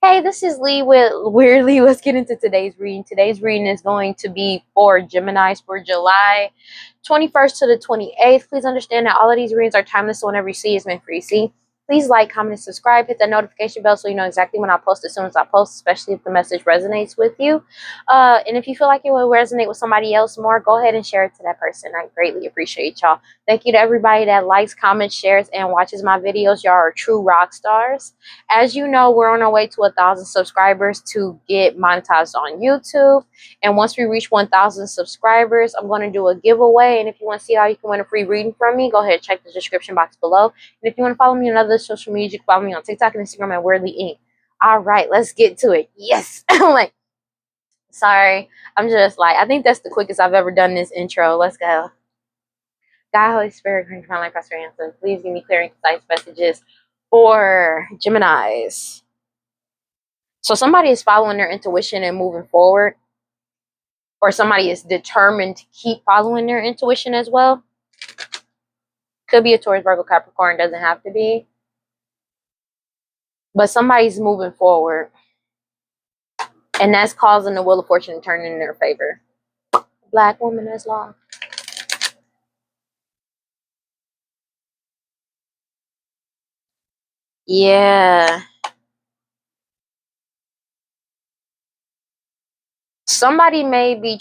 Hey, this is Lee with WeirdLee. Let's get into today's reading. Today's reading is going to be for Geminis for July 21st to the 28th. Please understand that all of these readings are timeless, so whenever you see is meant for you. See, please like, comment, and subscribe. Hit that notification bell so you know exactly when I post as soon as I post, especially if the message resonates with you. And if you feel like it will resonate with somebody else more, go ahead and share it to that person. I greatly appreciate y'all. Thank you to everybody that likes, comments, shares, and watches my videos. Y'all are true rock stars. As you know, we're on our way to 1,000 subscribers to get monetized on YouTube. And once we reach 1,000 subscribers, I'm going to do a giveaway. And if you want to see how you can win a free reading from me, go ahead and check the description box below. And if you want to follow me on other social media, you can follow me on TikTok and Instagram at WeirdLee Inc. All right, let's get to it. Yes. Like, sorry. I'm just like, I think that's the quickest I've ever done this intro. Let's go. God, Holy Spirit, grant my life, prosper, answer. Please give me clear and concise messages for Geminis. So somebody is following their intuition and moving forward, or somebody is determined to keep following their intuition as well. Could be a Taurus, Virgo, Capricorn, doesn't have to be. But somebody's moving forward, and that's causing the wheel of fortune to turn in their favor. Black woman as law. Yeah. Somebody may be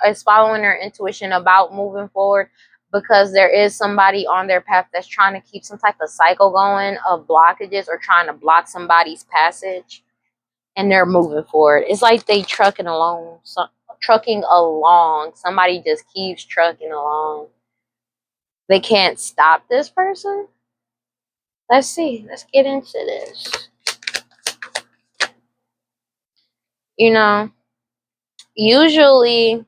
is following their intuition about moving forward because there is somebody on their path that's trying to keep some type of cycle going of blockages or trying to block somebody's passage, and they're moving forward. It's like they trucking along. Somebody just keeps trucking along. They can't stop this person. Let's see. Let's get into this. You know, usually,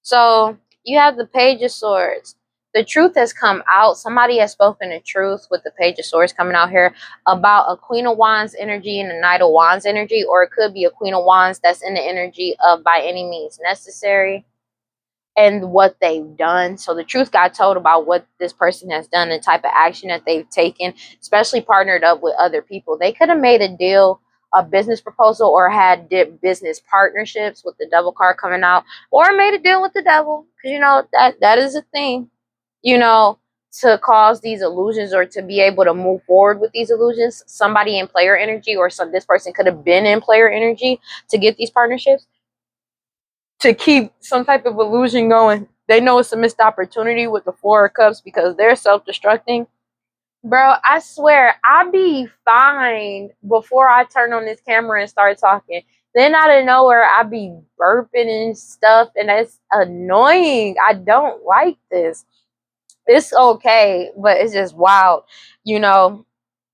so you have the Page of Swords. The truth has come out. Somebody has spoken the truth with the Page of Swords coming out here about a Queen of Wands energy and a Knight of Wands energy, or it could be a Queen of Wands that's in the energy of by any means necessary and what they've done. So the truth got told about what this person has done, the type of action that they've taken, especially partnered up with other people. They could have made a deal, a business proposal, or had business partnerships with the devil card coming out, or made a deal with the devil, because you know that is a thing, you know, to cause these illusions or to be able to move forward with these illusions. Somebody in player energy, or this person could have been in player energy to get these partnerships, to keep some type of illusion going. They know it's a missed opportunity with the Four of Cups because they're self-destructing. Bro, I swear, I be fine before I turn on this camera and start talking. Then out of nowhere, I be burping and stuff, and it's annoying. I don't like this. It's okay, but it's just wild. You know,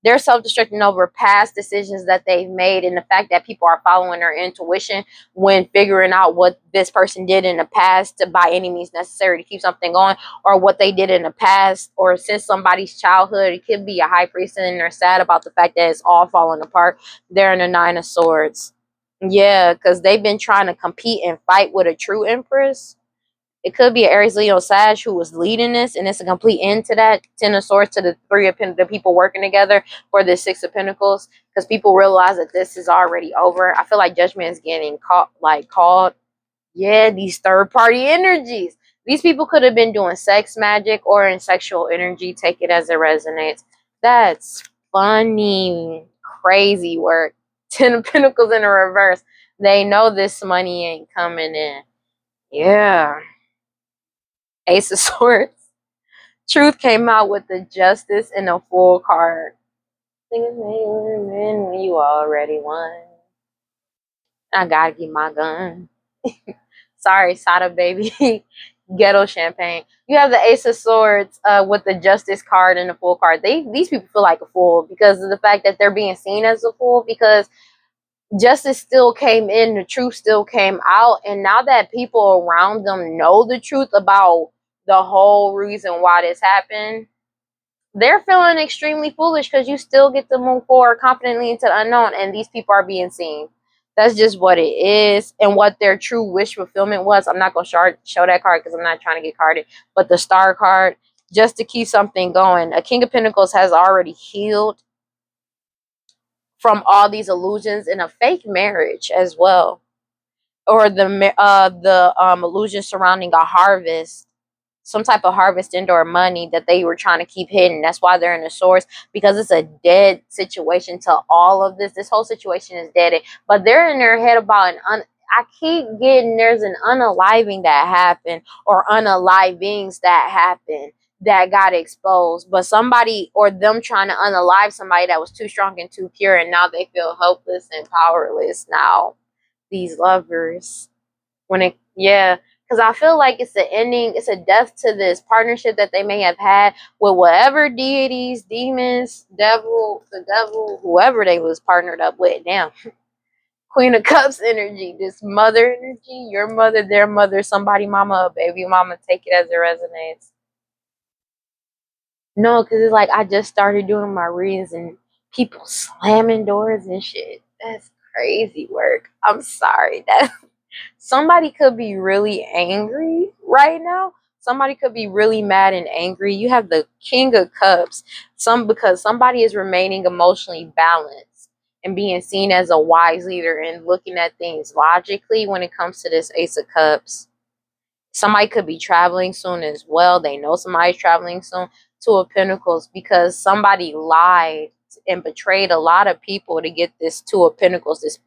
they're self-destructing over past decisions that they've made, and the fact that people are following their intuition when figuring out what this person did in the past to by any means necessary to keep something going, or what they did in the past or since somebody's childhood. It could be a high priest and they're sad about the fact that it's all falling apart. They're in the Nine of Swords. Yeah, because they've been trying to compete and fight with a true empress. It could be an Aries, Leo, Sag who was leading this, and it's a complete end to that. Ten of Swords to the Three of the people working together for the Six of Pentacles, because people realize that this is already over. I feel like judgment is getting called. Yeah, these third party energies. These people could have been doing sex magic or in sexual energy. Take it as it resonates. That's funny, crazy work. Ten of Pentacles in a reverse. They know this money ain't coming in. Yeah. Ace of Swords. Truth came out with the Justice and a Fool card. Things may win when you already won. I gotta get my gun. Sorry, Sada baby. Ghetto champagne. You have the Ace of Swords with the Justice card and the Fool card. These people feel like a fool because of the fact that they're being seen as a fool, because justice still came in, the truth still came out, and now that people around them know the truth about the whole reason why this happened, they're feeling extremely foolish because you still get to move forward confidently into the unknown, and these people are being seen. That's just what it is, and what their true wish fulfillment was. I'm not going to show that card because I'm not trying to get carded, but the Star card, just to keep something going. A King of Pentacles has already healed from all these illusions in a fake marriage as well, or the illusion surrounding a harvest, some type of harvest or money that they were trying to keep hidden. That's why they're in the source, because it's a dead situation to all of this. This whole situation is dead, but they're in their head about I keep getting there's an unaliving that happened, or unalivings that happened, that got exposed, but somebody or them trying to unalive somebody that was too strong and too pure, and now they feel helpless and powerless now, these lovers. When it, yeah, because I feel like it's the ending, it's a death to this partnership that they may have had with whatever deities, demons, the devil, whoever they was partnered up with. Now, Queen of Cups energy, this mother energy, your mother, their mother, somebody mama, baby mama, take it as it resonates. No, because it's like I just started doing my reads and people slamming doors and shit. That's crazy work. I'm sorry. That somebody could be really angry right now. Somebody could be really mad and angry. You have the King of Cups. Because somebody is remaining emotionally balanced and being seen as a wise leader and looking at things logically when it comes to this Ace of Cups. Somebody could be traveling soon as well. They know somebody's traveling soon. Two of Pentacles, because somebody lied and betrayed a lot of people to get this Two of Pentacles, this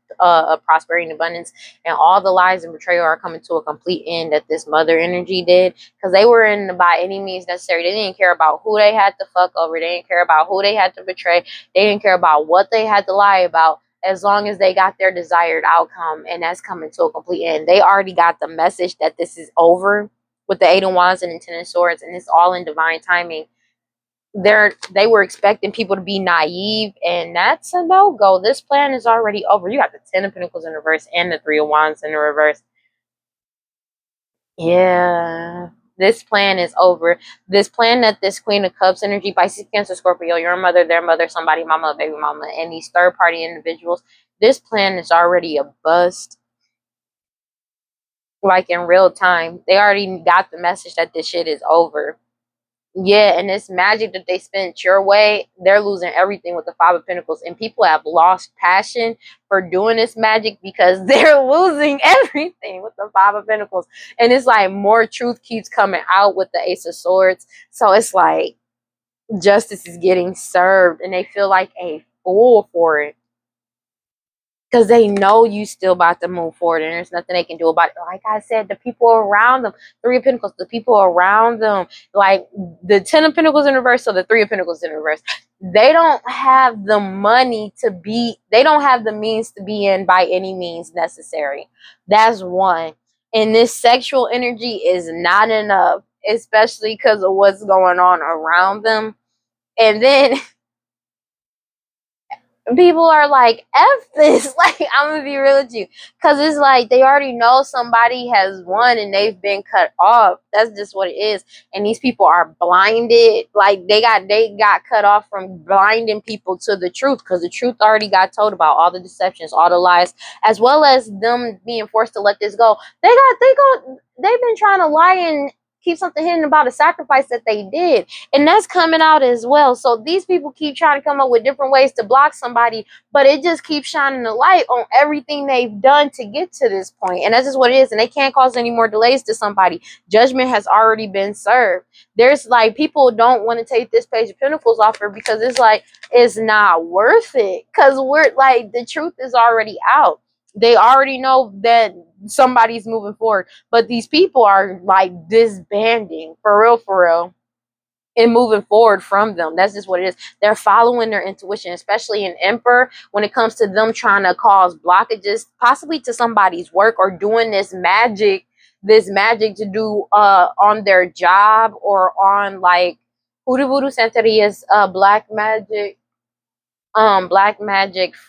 prosperity and abundance, and all the lies and betrayal are coming to a complete end that this mother energy did, because they were in by any means necessary. They didn't care about who they had to fuck over. They didn't care about who they had to betray. They didn't care about what they had to lie about, as long as they got their desired outcome, and that's coming to a complete end. They already got the message that this is over with the Eight of Wands and the Ten of Swords, and it's all in divine timing. They were expecting people to be naive, and that's a no-go. This plan is already over. You got the Ten of Pentacles in reverse and the Three of Wands in the reverse. Yeah. This plan is over. This plan that this Queen of Cups energy, Pisces, Cancer, Scorpio, your mother, their mother, somebody, mama, baby mama, and these third-party individuals, this plan is already a bust. Like in real time. They already got the message that this shit is over. Yeah, and this magic that they spent your way, they're losing everything with the Five of Pentacles. And people have lost passion for doing this magic because they're losing everything with the Five of Pentacles. And it's like more truth keeps coming out with the Ace of Swords. So it's like justice is getting served and they feel like a fool for it. Because they know you still about to move forward and there's nothing they can do about it. Like I said, the people around them, Three of Pentacles, the people around them, like the Ten of Pentacles in reverse, so the Three of Pentacles in reverse, they don't have the money to be, they don't have the means to be in by any means necessary. That's one. And this sexual energy is not enough, especially because of what's going on around them. And then people are like, F this. Like, I'm gonna be real with you, because it's like they already know somebody has won and they've been cut off. That's just what it is. And these people are blinded. Like they got cut off from blinding people to the truth, because the truth already got told about, all the deceptions, all the lies, as well as them being forced to let this go. They've been trying to lie and keep something hidden about a sacrifice that they did, and that's coming out as well. So these people keep trying to come up with different ways to block somebody, but it just keeps shining the light on everything they've done to get to this point. And that's just what it is. And they can't cause any more delays to somebody. Judgment has already been served. There's like, people don't want to take this Page of Pentacles offer because it's like, it's not worth it, because we're like, the truth is already out. They already know that somebody's moving forward, but these people are like disbanding for real, and moving forward from them. That's just what it is. They're following their intuition, especially in Emperor, when it comes to them trying to cause blockages possibly to somebody's work, or doing this magic to do on their job, or on like Hoodoo Voodoo Santeria's black magic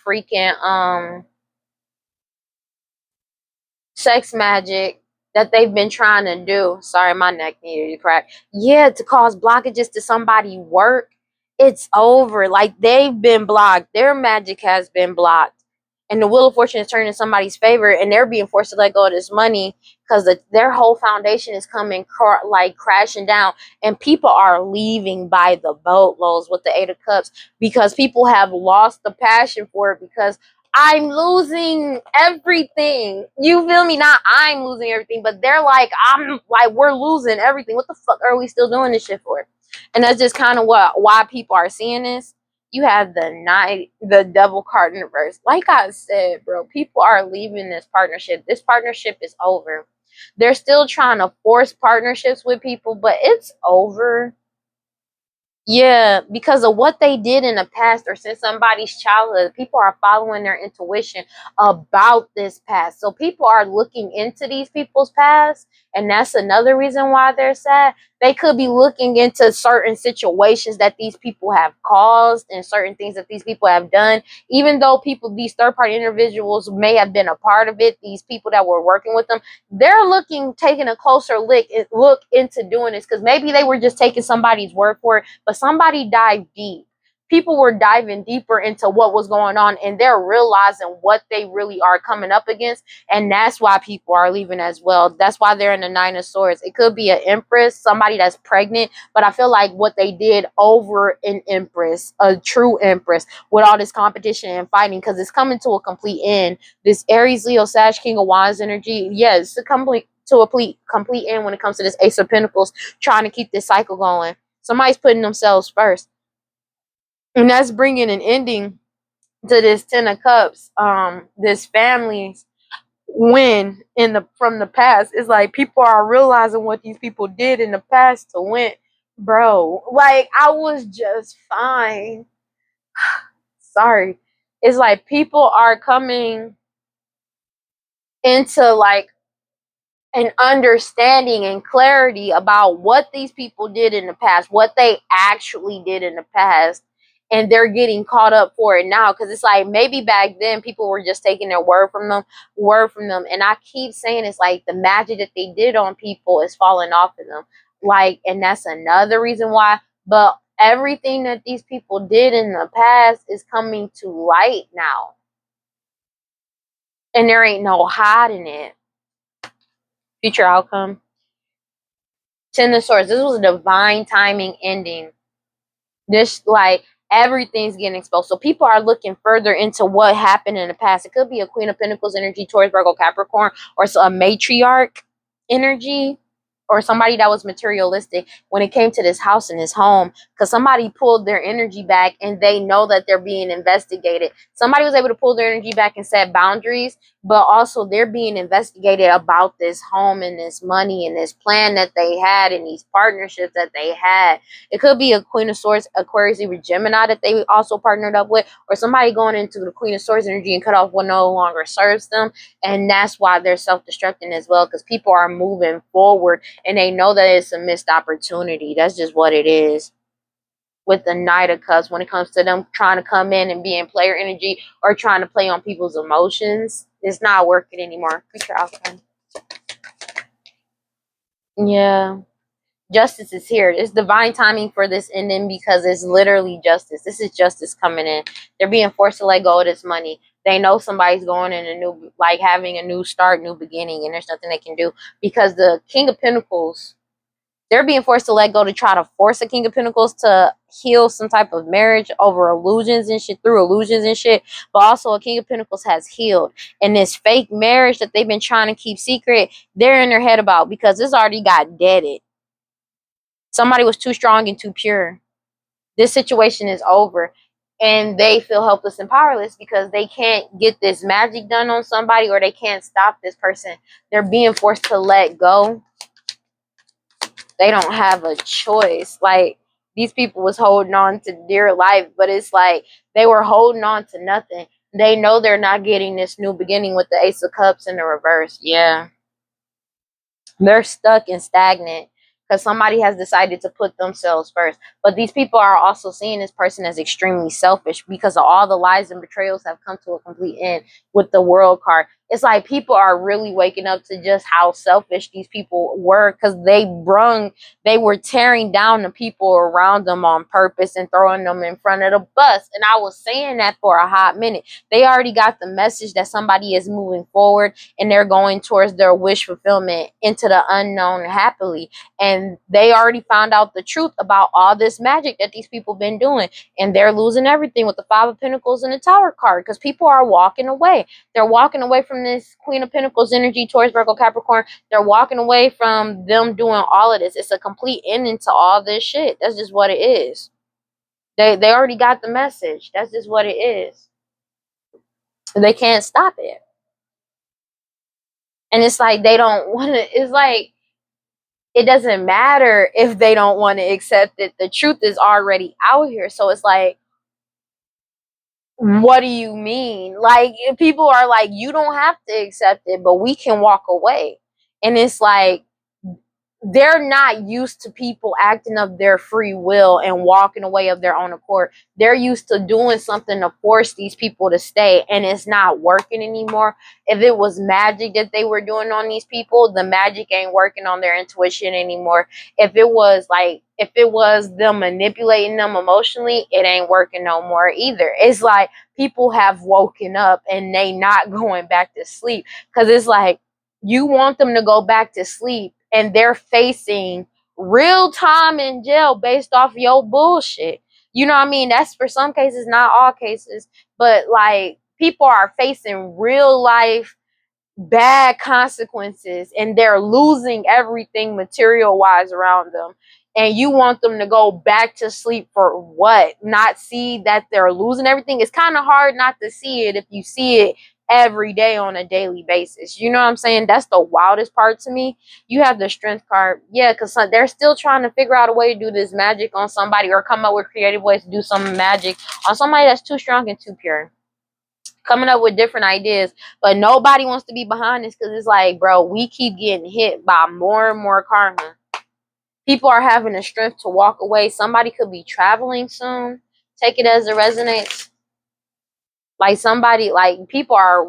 freaking sex magic that they've been trying to do. Sorry, my neck needed to crack. Yeah, to cause blockages to somebody's work. It's over. Like, they've been blocked. Their magic has been blocked. and the wheel of fortune is turning in somebody's favor, and they're being forced to let go of this money because their whole foundation is coming like crashing down, and people are leaving by the boatloads with the 8 of Cups because people have lost the passion for it because I'm losing everything. You feel me? Not I'm losing everything, but they're like, I'm like, we're losing everything. What the fuck are we still doing this shit for? And that's just kind of why people are seeing this. You have the devil card in reverse. Like I said, bro, people are leaving this partnership. This partnership is over. They're still trying to force partnerships with people, but it's over. Yeah, because of what they did in the past or since somebody's childhood, people are following their intuition about this past. So people are looking into these people's past, and that's another reason why they're sad. They could be looking into certain situations that these people have caused and certain things that these people have done. Even though these third party individuals may have been a part of it, these people that were working with them, they're taking a closer look into doing this because maybe they were just taking somebody's word for it, but somebody dived deep. People were diving deeper into what was going on, and they're realizing what they really are coming up against, and that's why people are leaving as well. That's why they're in the 9 of Swords. It could be an empress, somebody that's pregnant, but I feel like what they did over an empress, a true empress, with all this competition and fighting, because it's coming to a complete end. This Aries, Leo, Sag, King of Wands energy, yes, complete end when it comes to this Ace of Pentacles, trying to keep this cycle going. Somebody's putting themselves first, and that's bringing an ending to this 10 of Cups. This family's win from the past. It's like people are realizing what these people did in the past to win. Bro, like I was just fine. Sorry. It's like people are coming into like an understanding and clarity about what these people did in the past, what they actually did in the past, and they're getting caught up for it now. Because it's like maybe back then people were just taking their word from them, and I keep saying it's like the magic that they did on people is falling off of them, like, and that's another reason why. But everything that these people did in the past is coming to light now, and there ain't no hiding it. Future outcome. 10 of Swords. This was a divine timing ending. This, like, everything's getting exposed. So people are looking further into what happened in the past. It could be a Queen of Pentacles energy, Taurus, Virgo, Capricorn, or a matriarch energy, or somebody that was materialistic when it came to this house and this home, because somebody pulled their energy back and they know that they're being investigated. Somebody was able to pull their energy back and set boundaries, but also they're being investigated about this home and this money and this plan that they had and these partnerships that they had. It could be a Queen of Swords, Aquarius, even Gemini that they also partnered up with, or somebody going into the Queen of Swords energy and cut off what no longer serves them. And that's why they're self-destructing as well, because people are moving forward and they know that it's a missed opportunity. That's just what it is with the Knight of Cups when it comes to them trying to come in and be in player energy or trying to play on people's emotions. It's not working anymore. Future outcome. Yeah. Justice is here. It's divine timing for this ending because it's literally justice. This is justice coming in. They're being forced to let go of this money. They know somebody's going in a new, like having a new start, new beginning, and there's nothing they can do because the King of Pentacles, they're being forced to let go to try to force a King of Pentacles to heal some type of marriage over illusions and shit, through illusions and shit. But also a King of Pentacles has healed. And this fake marriage that they've been trying to keep secret, they're in their head about because this already got deaded. Somebody was too strong and too pure. This situation is over. And they feel helpless and powerless because they can't get this magic done on somebody, or they can't stop this person. They're being forced to let go. They don't have a choice. Like, these people was holding on to dear life, but it's like they were holding on to nothing. They know they're not getting this new beginning with the Ace of Cups in the reverse. Yeah. They're stuck and stagnant because somebody has decided to put themselves first. But these people are also seeing this person as extremely selfish because of all the lies and betrayals have come to a complete end with the world card. It's like people are really waking up to just how selfish these people were, because they were tearing down the people around them on purpose and throwing them in front of the bus. And I was saying that for a hot minute. They already got the message that somebody is moving forward and they're going towards their wish fulfillment into the unknown happily. And they already found out the truth about all this magic that these people been doing. And they're losing everything with the Five of Pentacles and the Tower card, because people are walking away. They're walking away from this Queen of Pentacles energy, Taurus, Virgo, Capricorn. They're walking away from them doing all of this. It's a complete ending to all this shit. That's just what it is. They already got the message. That's just what it is. They can't stop it. And it's like they don't want to, it's like it doesn't matter if they don't want to accept it. The truth is already out here. So it's like, what do you mean? Like, people are like, you don't have to accept it, but we can walk away. And it's like, they're not used to people acting of their free will and walking away of their own accord. They're used to doing something to force these people to stay, and it's not working anymore. If it was magic that they were doing on these people, the magic ain't working on their intuition anymore. If it was them manipulating them emotionally, it ain't working no more either. It's like people have woken up and they not going back to sleep, because it's like you want them to go back to sleep and they're facing real time in jail based off your bullshit. You know what I mean? That's for some cases, not all cases, but like people are facing real life bad consequences and they're losing everything material wise around them. And you want them to go back to sleep for what? Not see that they're losing everything? It's kind of hard not to see it if you see it every day on a daily basis. You know what I'm saying? That's the wildest part to me. You have the strength card. Yeah, because they're still trying to figure out a way to do this magic on somebody, or come up with creative ways to do some magic on somebody that's too strong and too pure, coming up with different ideas. But nobody wants to be behind this, because it's like, bro, we keep getting hit by more and more karma. People are having the strength to walk away. Somebody could be traveling soon. Take it as it resonates. Like somebody, like people are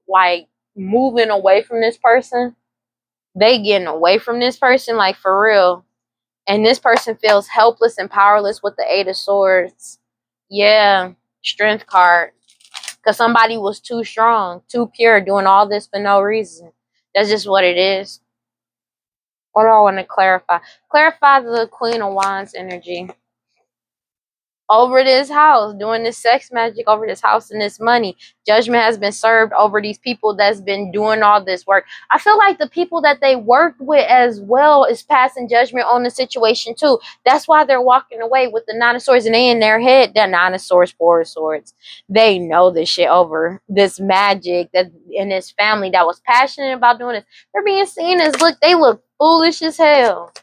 like moving away from this person. They getting away from this person, like for real. And this person feels helpless and powerless with the Eight of Swords. Yeah, strength card. Because somebody was too strong, too pure, doing all this for no reason. That's just what it is. What do I want to clarify? Clarify the Queen of Wands energy over this house, doing this sex magic over this house and this money. Judgment has been served over these people that's been doing all this work. I feel like the people that they worked with as well is passing judgment on the situation too. That's why they're walking away with the Nine of Swords, and they in their head, that Nine of Swords, Four of Swords. They know this shit over this magic that in this family that was passionate about doing this. They're being seen as, look, they look foolish as hell.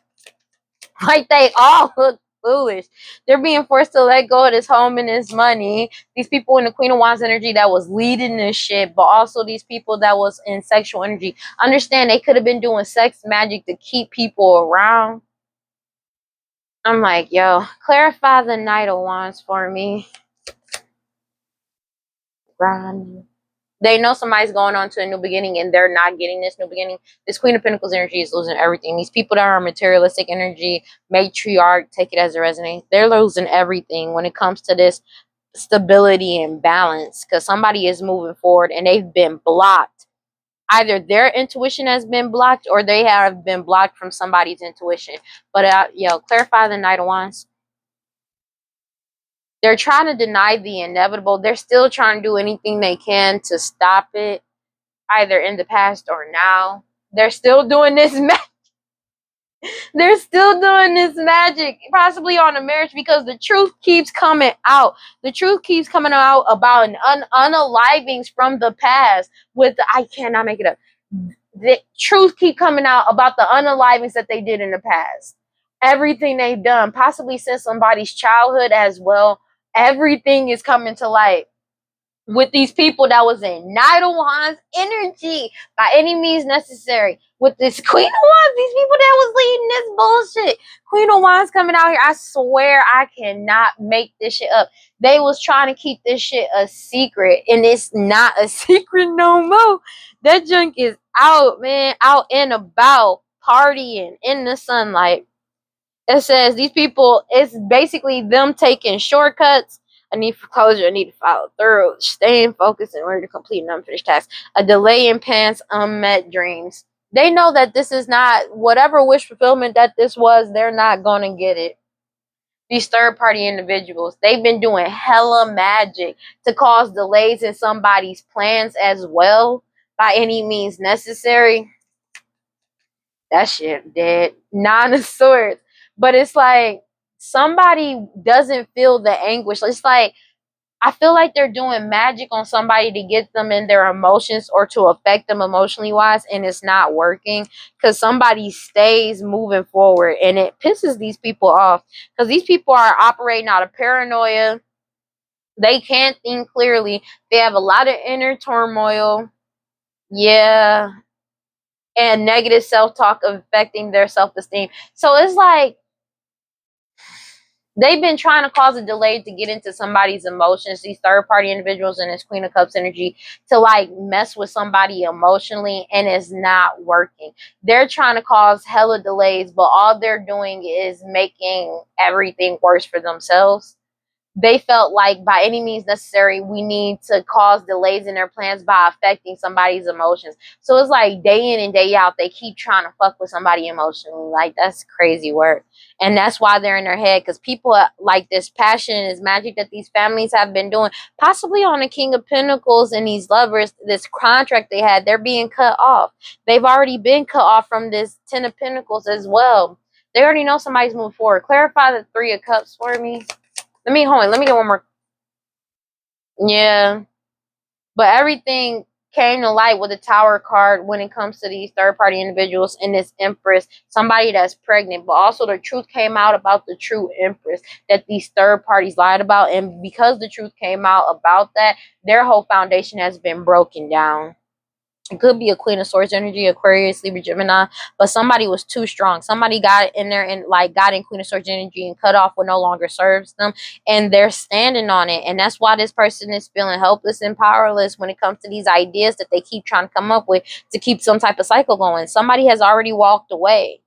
Like they all look foolish. They're being forced to let go of this home and this money. These people in the Queen of Wands energy that was leading this shit, but also these people that was in sexual energy. Understand, they could have been doing sex magic to keep people around. I'm like, yo, clarify the Knight of Wands for me. Ron. They know somebody's going on to a new beginning and they're not getting this new beginning. This Queen of Pentacles energy is losing everything. These people that are materialistic energy, matriarch, take it as a resonance, they're losing everything when it comes to this stability and balance, because somebody is moving forward and they've been blocked. Either their intuition has been blocked or they have been blocked from somebody's intuition. But yo, clarify the Knight of Wands. They're trying to deny the inevitable. They're still trying to do anything they can to stop it, either in the past or now. They're still doing this they're still doing this magic, possibly on a marriage, because the truth keeps coming out. The truth keeps coming out about an unalivings from the past. I cannot make it up. The truth keep coming out about the unalivings that they did in the past. Everything they've done, possibly since somebody's childhood as well. Everything is coming to light. with these people that was in Nine of Wands energy by any means necessary. With this Queen of Wands, these people that was leading this bullshit. Queen of Wands coming out here. I swear I cannot make this shit up. They was trying to keep this shit a secret, and it's not a secret no more. That junk is out, man, out and about, partying in the sunlight. It says these people, it's basically them taking shortcuts. A need for closure, a need to follow through, staying focused in order to complete an unfinished task, a delay in past unmet dreams. They know that this is not whatever wish fulfillment that this was, they're not going to get it. These third party individuals, they've been doing hella magic to cause delays in somebody's plans as well by any means necessary. That shit dead. Nine of Swords. But it's like somebody doesn't feel the anguish. It's like I feel like they're doing magic on somebody to get them in their emotions or to affect them emotionally wise, and it's not working because somebody stays moving forward, and it pisses these people off because these people are operating out of paranoia. They can't think clearly. They have a lot of inner turmoil. Yeah, and negative self-talk affecting their self-esteem. So it's like they've been trying to cause a delay to get into somebody's emotions, these third-party individuals and this Queen of Cups energy, to like mess with somebody emotionally, and it's not working. They're trying to cause hella delays, but all they're doing is making everything worse for themselves. They felt like by any means necessary, we need to cause delays in their plans by affecting somebody's emotions. So it's like day in and day out, they keep trying to fuck with somebody emotionally. Like, that's crazy work. And that's why they're in their head, because people like this passion, this magic that these families have been doing, possibly on the King of Pentacles and these lovers, this contract they had, they're being cut off. They've already been cut off from this Ten of Pentacles as well. They already know somebody's moving forward. Clarify the Three of Cups for me. Hold on. Let me get one more. Yeah. But everything came to light with the Tower card when it comes to these third party individuals and this Empress, somebody that's pregnant. But also the truth came out about the true Empress that these third parties lied about. And because the truth came out about that, their whole foundation has been broken down. It could be a Queen of Swords energy, Aquarius, Libra, Gemini, but somebody was too strong. Somebody got in there and like got in Queen of Swords energy and cut off what no longer serves them, and they're standing on it. And that's why this person is feeling helpless and powerless when it comes to these ideas that they keep trying to come up with to keep some type of cycle going. Somebody has already walked away.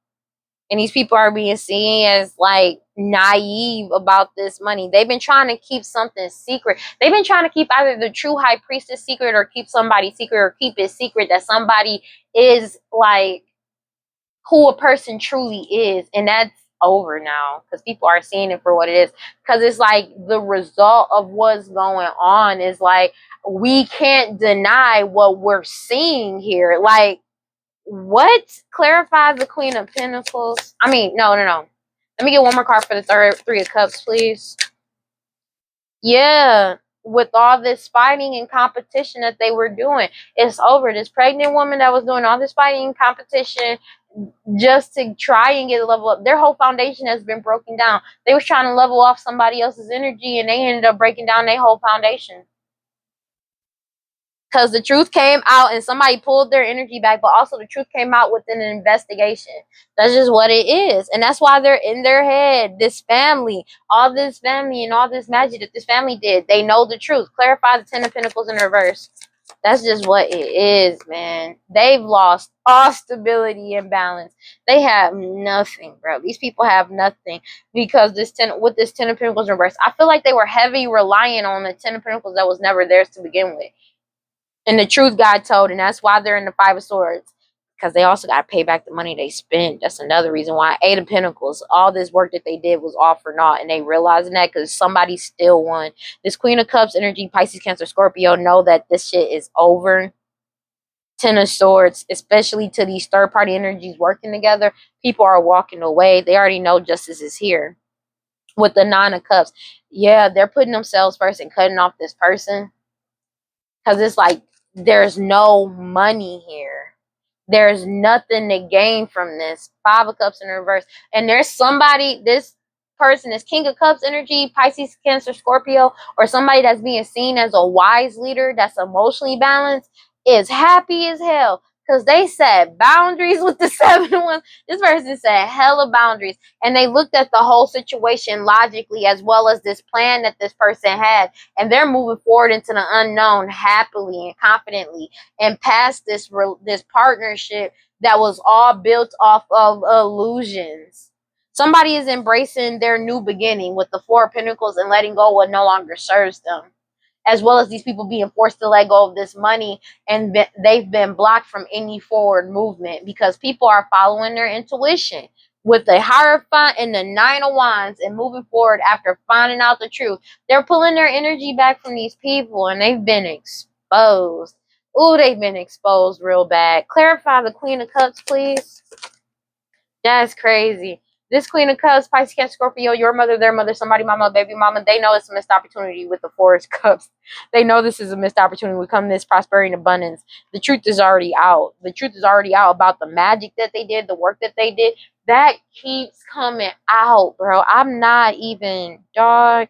And these people are being seen as like naive about this money. They've been trying to keep something secret. They've been trying to keep either the true high priestess secret or keep somebody secret or keep it secret that somebody is like who a person truly is. And that's over now because people are seeing it for what it is. Because it's like the result of what's going on is like we can't deny what we're seeing here. Like, what? Clarify the Queen of Pentacles. I mean, no. Let me get one more card for the Three of Cups, please. Yeah, with all this fighting and competition that they were doing, it's over. This pregnant woman that was doing all this fighting and competition just to try and get a level up, their whole foundation has been broken down. They was trying to level off somebody else's energy, and they ended up breaking down their whole foundation. Because the truth came out and somebody pulled their energy back, but also the truth came out within an investigation. That's just what it is. And that's why they're in their head. This family, all this family and all this magic that this family did, they know the truth. Clarify the Ten of Pentacles in reverse. That's just what it is, man. They've lost all stability and balance. They have nothing, bro. These people have nothing because this Ten of Pentacles in reverse, I feel like they were heavy relying on the Ten of Pentacles that was never theirs to begin with. And the truth God told, and that's why they're in the Five of Swords. Because they also got to pay back the money they spent. That's another reason why. Eight of Pentacles, all this work that they did was all for naught. And they realizing that because somebody still won. This Queen of Cups energy, Pisces, Cancer, Scorpio, know that this shit is over. Ten of Swords, especially to these third-party energies working together, people are walking away. They already know justice is here. With the Nine of Cups, yeah, they're putting themselves first and cutting off this person. Because it's like, there's no money here. There's nothing to gain from this. Five of Cups in reverse. And there's somebody, this person is King of Cups energy, Pisces, Cancer, Scorpio, or somebody that's being seen as a wise leader that's emotionally balanced, is happy as hell because they set boundaries with the 7 1. This person set hella boundaries, and they looked at the whole situation logically as well as this plan that this person had, and they're moving forward into the unknown happily and confidently, and past this partnership that was all built off of illusions. Somebody is embracing their new beginning with the Four of Pentacles and letting go what no longer serves them, as well as these people being forced to let go of this money, and they've been blocked from any forward movement because people are following their intuition with the Hierophant and the Nine of Wands and moving forward after finding out the truth. They're pulling their energy back from these people, and they've been exposed. Ooh, they've been exposed real bad. Clarify the Queen of Cups, please. That's crazy. This Queen of Cups, Pisces, Cancer, Scorpio, your mother, their mother, somebody, mama, baby mama, they know it's a missed opportunity with the Four of Cups. They know this is a missed opportunity. We come this prosperity and abundance. The truth is already out. The truth is already out about the magic that they did, the work that they did. That keeps coming out, bro. I'm not even, dog,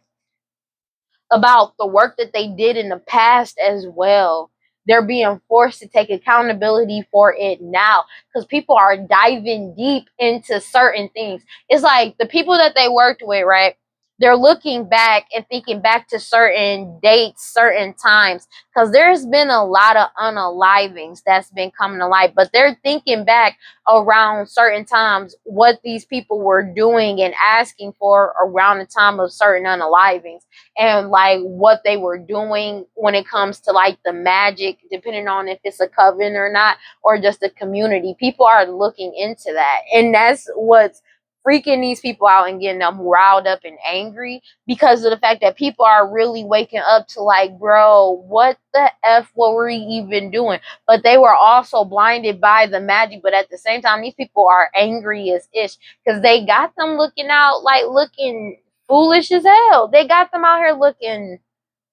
about the work that they did in the past as well. They're being forced to take accountability for it now because people are diving deep into certain things. It's like the people that they worked with, right? They're looking back and thinking back to certain dates, certain times, because there's been a lot of unalivings that's been coming to light, but they're thinking back around certain times what these people were doing and asking for around the time of certain unalivings, and like what they were doing when it comes to like the magic, depending on if it's a coven or not, or just a community. People are looking into that, and that's what's freaking these people out and getting them riled up and angry, because of the fact that people are really waking up to like, bro, what the F what were we even doing? But they were also blinded by the magic. But at the same time, these people are angry as ish because they got them looking out like looking foolish as hell. They got them out here looking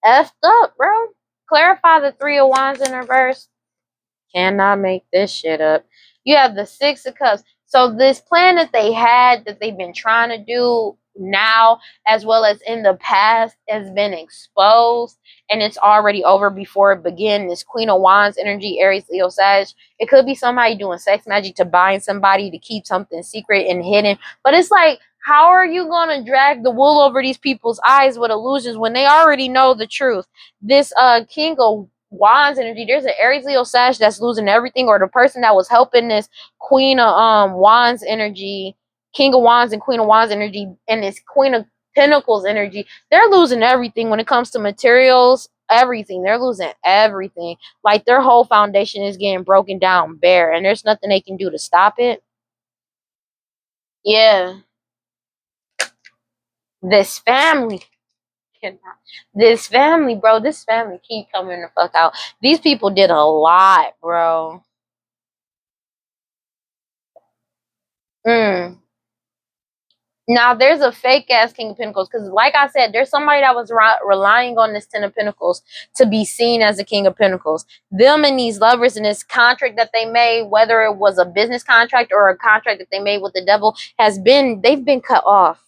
effed up, bro. Clarify the Three of Wands in reverse. Cannot make this shit up. You have the Six of Cups. So this plan that they had, that they've been trying to do now as well as in the past, has been exposed, and it's already over before it began. This Queen of Wands energy, Aries, Leo, Sag. It could be somebody doing sex magic to bind somebody, to keep something secret and hidden. But it's like, how are you going to drag the wool over these people's eyes with illusions when they already know the truth? This King of Wands energy, there's an Aries, Leo, Sag that's losing everything, or the person that was helping this Queen of Wands energy, King of Wands and Queen of Wands energy, and this Queen of Pentacles energy, they're losing everything when it comes to materials, everything. They're losing everything. Like their whole foundation is getting broken down bare, and there's nothing they can do to stop it. Yeah, this family. This family, bro, this family keep coming the fuck out. These people did a lot, bro. Mm. Now there's a fake ass King of Pentacles, because like I said, there's somebody that was relying on this Ten of Pentacles to be seen as a King of Pentacles. Them and these lovers and this contract that they made, whether it was a business contract or a contract that they made with the devil, they've been cut off.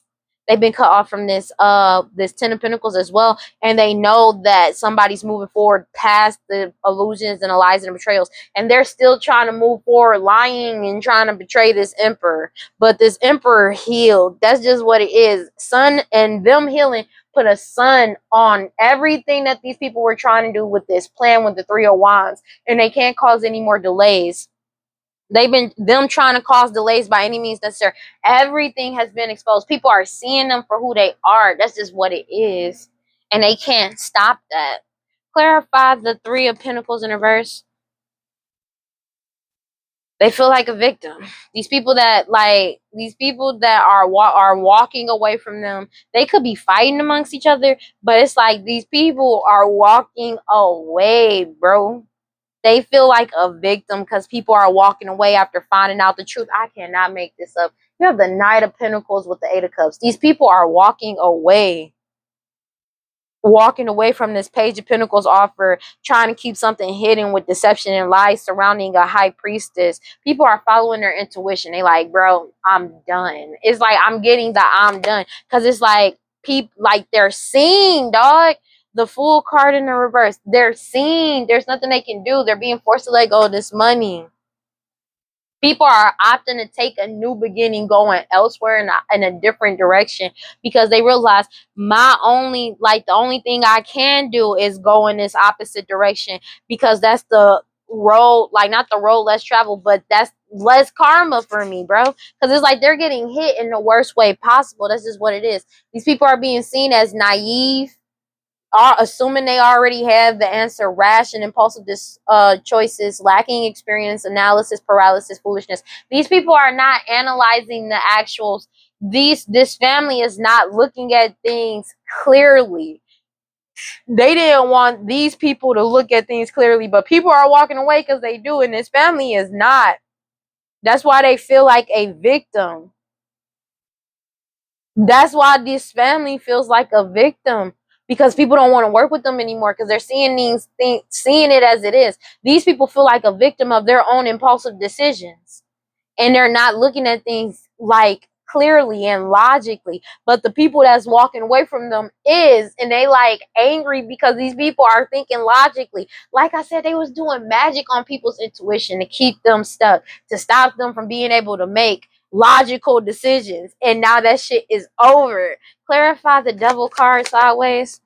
They've been cut off from this Ten of Pentacles as well, and they know that somebody's moving forward past the illusions and the lies and the betrayals, and they're still trying to move forward, lying and trying to betray this emperor. But this emperor healed. That's just what it is. Sun and them healing put a sun on everything that these people were trying to do with this plan with the Three of Wands, and they can't cause any more delays. They've been them trying to cause delays by any means necessary. Everything has been exposed. People are seeing them for who they are. That's just what it is, and they can't stop that. Clarify the Three of Pentacles in reverse. They feel like a victim. These people that are walking away from them. They could be fighting amongst each other, but it's like these people are walking away, bro. They feel like a victim because people are walking away after finding out the truth. I cannot make this up. You have the Knight of Pentacles with the Eight of Cups. These people are walking away. walking away from this Page of Pentacles offer, trying to keep something hidden with deception and lies surrounding a high priestess. People are following their intuition. They like, bro, I'm done. It's like I'm getting the I'm done. Because it's like people, like, they're seeing, dog. The Fool card in the reverse. They're seeing. There's nothing they can do. They're being forced to let go of this money. People are opting to take a new beginning, going elsewhere in a different direction, because they realize the only thing I can do is go in this opposite direction, because that's the road, like, not the road less traveled, but that's less karma for me, bro. Because it's like they're getting hit in the worst way possible. That's just what it is. These people are being seen as naive, are assuming they already have the answer, rash and impulsive choices, lacking experience, analysis paralysis, foolishness. These people are not analyzing the actuals. This family is not looking at things clearly. They didn't want these people to look at things clearly, but people are walking away because they do, and this family is not. That's why they feel like a victim. That's why this family feels like a victim, because people don't want to work with them anymore, because they're seeing these things, seeing it as it is. These people feel like a victim of their own impulsive decisions, and they're not looking at things like clearly and logically. But the people that's walking away from them is, and they like angry because these people are thinking logically. Like I said, they was doing magic on people's intuition to keep them stuck, to stop them from being able to make logical decisions. And now that shit is over. Clarify the Devil card sideways.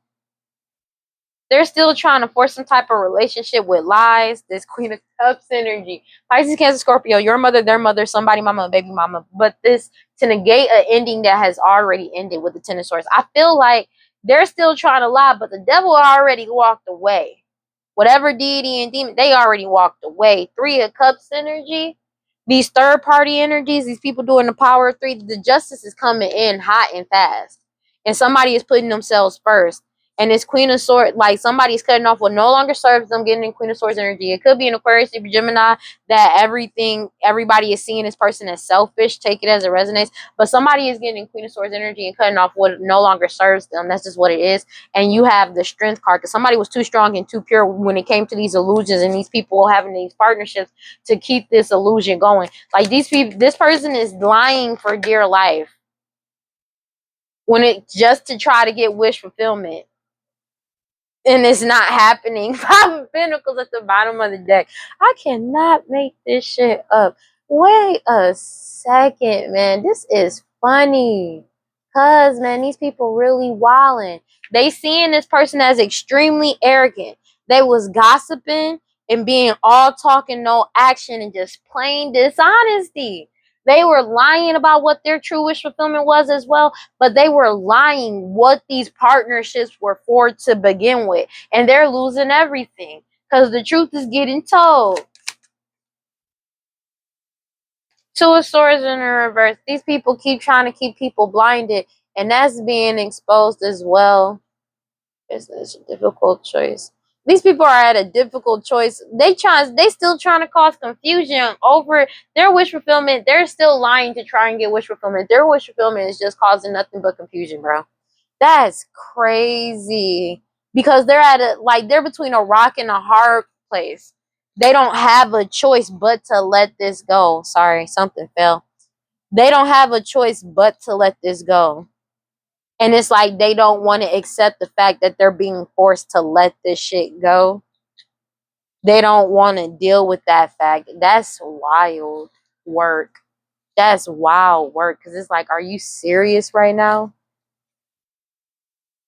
They're still trying to force some type of relationship with lies. This Queen of Cups energy. Pisces, Cancer, Scorpio, your mother, their mother, somebody mama, baby mama. But this, to negate an ending that has already ended with the Ten of Swords. I feel like they're still trying to lie, but the devil already walked away. Whatever deity and demon, they already walked away. Three of Cups energy. These third party energies, these people doing the power of three, the justice is coming in hot and fast. And somebody is putting themselves first. And this Queen of Swords, like, somebody's cutting off what no longer serves them, getting in Queen of Swords energy. It could be an Aquarius, Libra, Gemini, that everybody is seeing this person as selfish. Take it as it resonates. But somebody is getting in Queen of Swords energy and cutting off what no longer serves them. That's just what it is. And you have the Strength card, because somebody was too strong and too pure when it came to these illusions and these people having these partnerships to keep this illusion going. Like, these people, this person is lying for dear life when it just to try to get wish fulfillment. And it's not happening. Five of Pentacles at the bottom of the deck. I cannot make this shit up. Wait a second, man. This is funny. Cause, man, these people really wilding. They seeing this person as extremely arrogant. They was gossiping and being all talk and no action and just plain dishonesty. They were lying about what their true wish fulfillment was as well, but they were lying what these partnerships were for to begin with. And they're losing everything because the truth is getting told. Two of Swords in the reverse. These people keep trying to keep people blinded, and that's being exposed as well. It's a difficult choice. These people are at a difficult choice. They still trying to cause confusion over their wish fulfillment. They're still lying to try and get wish fulfillment. Their wish fulfillment is just causing nothing but confusion, bro. That's crazy. Because they're between a rock and a hard place. They don't have a choice but to let this go. Sorry, something fell. They don't have a choice but to let this go. And it's like they don't want to accept the fact that they're being forced to let this shit go. They don't want to deal with that fact. That's wild work. That's wild work. Because it's like, are you serious right now?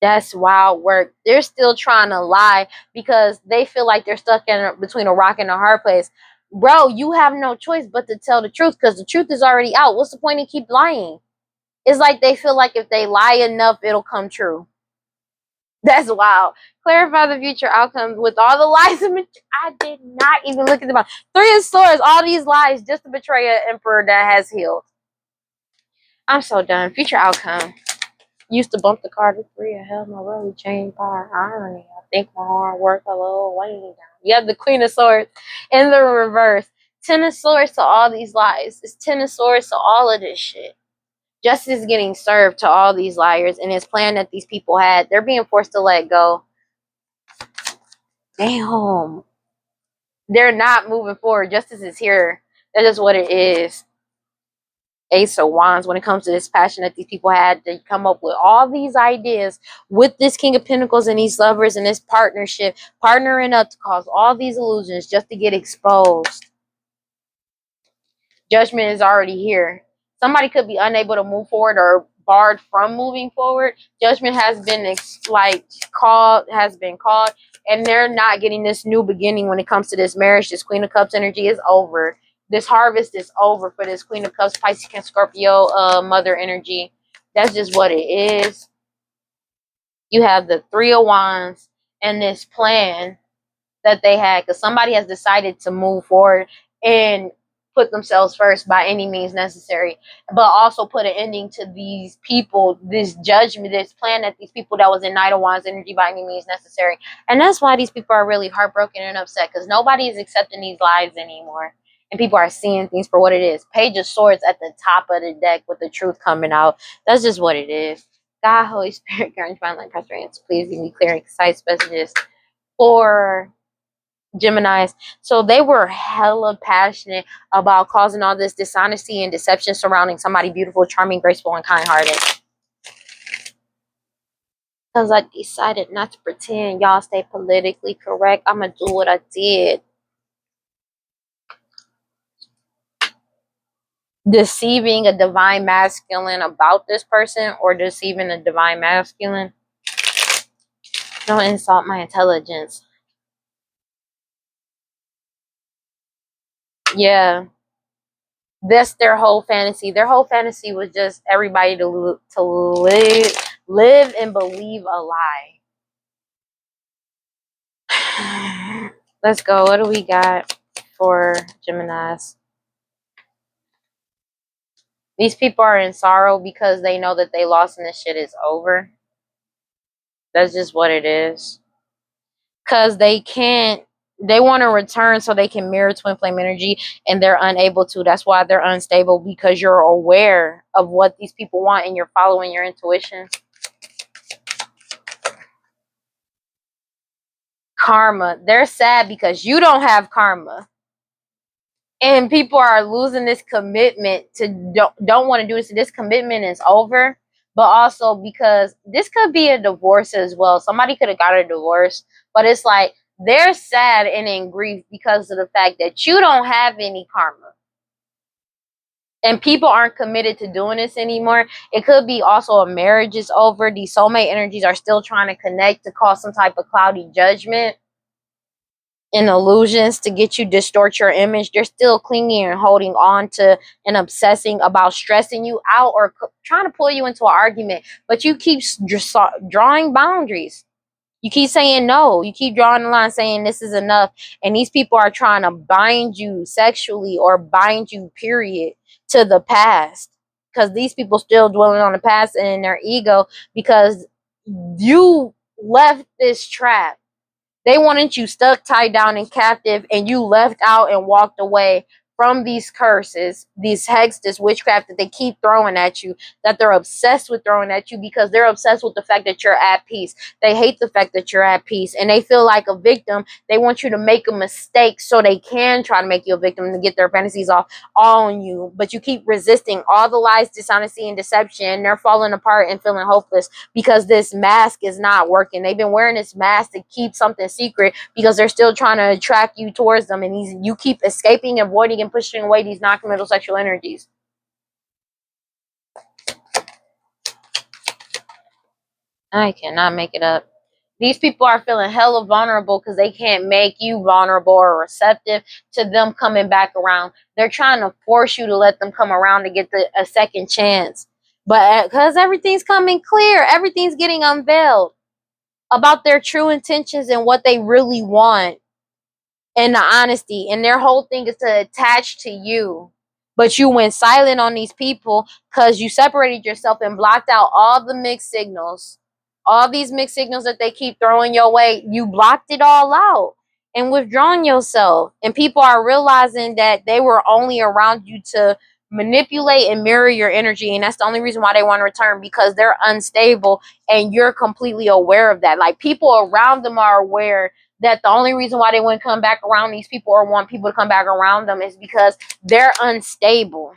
That's wild work. They're still trying to lie because they feel like they're stuck between a rock and a hard place. Bro, you have no choice but to tell the truth, because the truth is already out. What's the point in keep lying? It's like they feel like if they lie enough, it'll come true. That's wild. Clarify the future outcomes with all the lies. I did not even look at the bottom. Three of Swords, all these lies just to betray an emperor that has healed. I'm so done. Future outcome. Used to bump the card to three of hell, my really changed by irony. I think my hard work a little way down. You have the Queen of Swords in the reverse. Ten of Swords to all these lies. It's Ten of Swords to all of this shit. Justice is getting served to all these liars, and this plan that these people had, they're being forced to let go. Damn. They're not moving forward. Justice is here. That is what it is. Ace of Wands, when it comes to this passion that these people had to come up with all these ideas with this King of Pentacles and these lovers and this partnership, partnering up to cause all these illusions just to get exposed. Judgment is already here. Somebody could be unable to move forward or barred from moving forward. Judgment has been called, and they're not getting this new beginning when it comes to this marriage. This Queen of Cups energy is over. This harvest is over for this Queen of Cups, Pisces, and Scorpio, mother energy. That's just what it is. You have the Three of Wands and this plan that they had, because somebody has decided to move forward and put themselves first by any means necessary, but also put an ending to these people, this judgment, this plan that these people that was in Knight of Wands energy by any means necessary. And that's why these people are really heartbroken and upset, because nobody is accepting these lies anymore. And people are seeing things for what it is. Page of Swords at the top of the deck with the truth coming out. That's just what it is. God, Holy Spirit, guarantee divine light, presence, please give me clear and concise messages for Geminis. So they were hella passionate about causing all this dishonesty and deception surrounding somebody beautiful, charming, graceful, and kind-hearted. Because I decided not to pretend. Y'all stay politically correct. I'm going to do what I did. Deceiving a divine masculine about this person, or deceiving a divine masculine. Don't insult my intelligence. Yeah. That's their whole fantasy. Their whole fantasy was just everybody to live and believe a lie. Let's go. What do we got for Geminis? These people are in sorrow because they know that they lost and this shit is over. That's just what it is. Because they want to return so they can mirror twin flame energy, and they're unable to. That's why they're unstable, because you're aware of what these people want and you're following your intuition. Karma. They're sad because you don't have karma. And people are losing this commitment to don't want to do this. This commitment is over. But also because this could be a divorce as well. Somebody could have got a divorce. But it's like they're sad and in grief because of the fact that you don't have any karma. And people aren't committed to doing this anymore. It could be also a marriage is over. These soulmate energies are still trying to connect to cause some type of cloudy judgment and illusions to get you distort your image. They're still clinging and holding on to and obsessing about stressing you out or trying to pull you into an argument, but you keep drawing boundaries. You keep saying no. You keep drawing the line saying this is enough, and these people are trying to bind you sexually or bind you period to the past, because these people still dwelling on the past and in their ego because you left this trap. They wanted you stuck, tied down, and captive, and you left out and walked away from these curses, these hexes, this witchcraft that they keep throwing at you, that they're obsessed with throwing at you because they're obsessed with the fact that you're at peace. They hate the fact that you're at peace, and they feel like a victim. They want you to make a mistake so they can try to make you a victim to get their fantasies off all on you, but you keep resisting all the lies, dishonesty, and deception. They're falling apart and feeling hopeless because this mask is not working. They've been wearing this mask to keep something secret because they're still trying to attract you towards them, and you keep escaping, avoiding, and pushing away these non-committal sexual energies. I cannot make it up. These people are feeling hella vulnerable because they can't make you vulnerable or receptive to them coming back around. They're trying to force you to let them come around to get a second chance. But because everything's coming clear, everything's getting unveiled about their true intentions and what they really want, and the honesty. And their whole thing is to attach to you. But you went silent on these people because you separated yourself and blocked out all the mixed signals. All these mixed signals that they keep throwing your way, you blocked it all out and withdrawn yourself. And people are realizing that they were only around you to manipulate and mirror your energy, and that's the only reason why they want to return, because they're unstable and you're completely aware of that. Like, people around them are aware that the only reason why they wouldn't come back around these people or want people to come back around them is because they're unstable.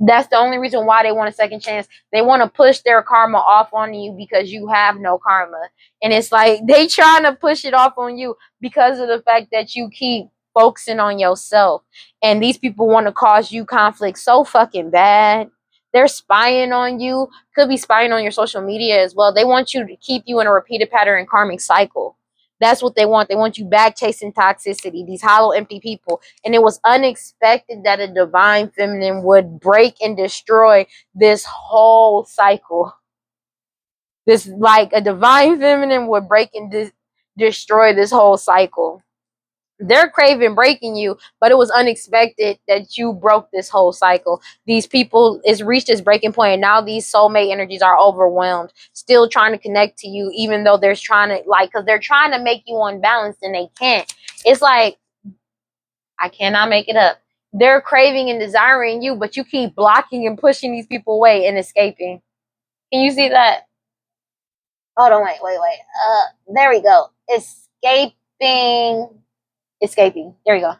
That's the only reason why they want a second chance. They want to push their karma off on you because you have no karma. And it's like they trying to push it off on you because of the fact that you keep focusing on yourself. And these people want to cause you conflict so fucking bad. They're spying on you, could be spying on your social media as well. They want you to keep you in a repeated pattern and karmic cycle. That's what they want. They want you back chasing toxicity, these hollow, empty people. And it was unexpected that a divine feminine would break and destroy this whole cycle. This, like, a divine feminine would break and destroy this whole cycle. They're craving breaking you, but it was unexpected that you broke this whole cycle. These people, it's reached this breaking point, and now these soulmate energies are overwhelmed, still trying to connect to you, even though they're trying to, like, because they're trying to make you unbalanced and they can't. It's like, I cannot make it up. They're craving and desiring you, but you keep blocking and pushing these people away and escaping. Can you see that? Hold on, wait. There we go. Escaping. There we go.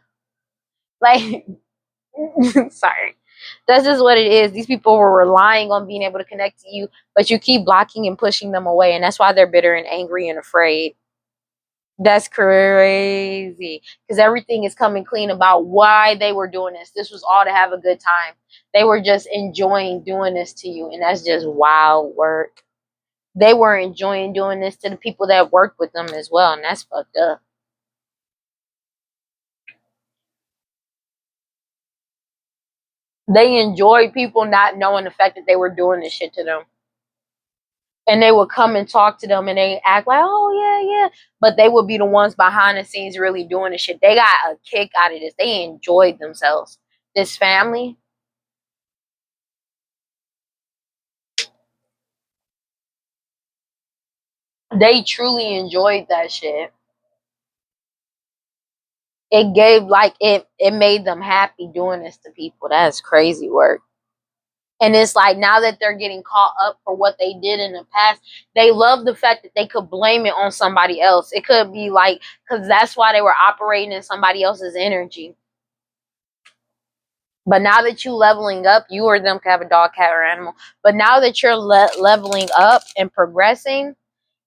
Like, sorry. That's just what it is. These people were relying on being able to connect to you, but you keep blocking and pushing them away, and that's why they're bitter and angry and afraid. That's crazy, because everything is coming clean about why they were doing this. This was all to have a good time. They were just enjoying doing this to you, and that's just wild work. They were enjoying doing this to the people that worked with them as well, and that's fucked up. They enjoyed people not knowing the fact that they were doing this shit to them. And they would come and talk to them and they act like, oh, yeah. But they would be the ones behind the scenes really doing the shit. They got a kick out of this. They enjoyed themselves. This family, they truly enjoyed that shit. It gave, like, it made them happy doing this to people. That's crazy work. And it's like, now that they're getting caught up for what they did in the past, they love the fact that they could blame it on somebody else. It could be like, because that's why they were operating in somebody else's energy. But now that you leveling up, you or them can have a dog, cat, or animal. But now that you're leveling up and progressing,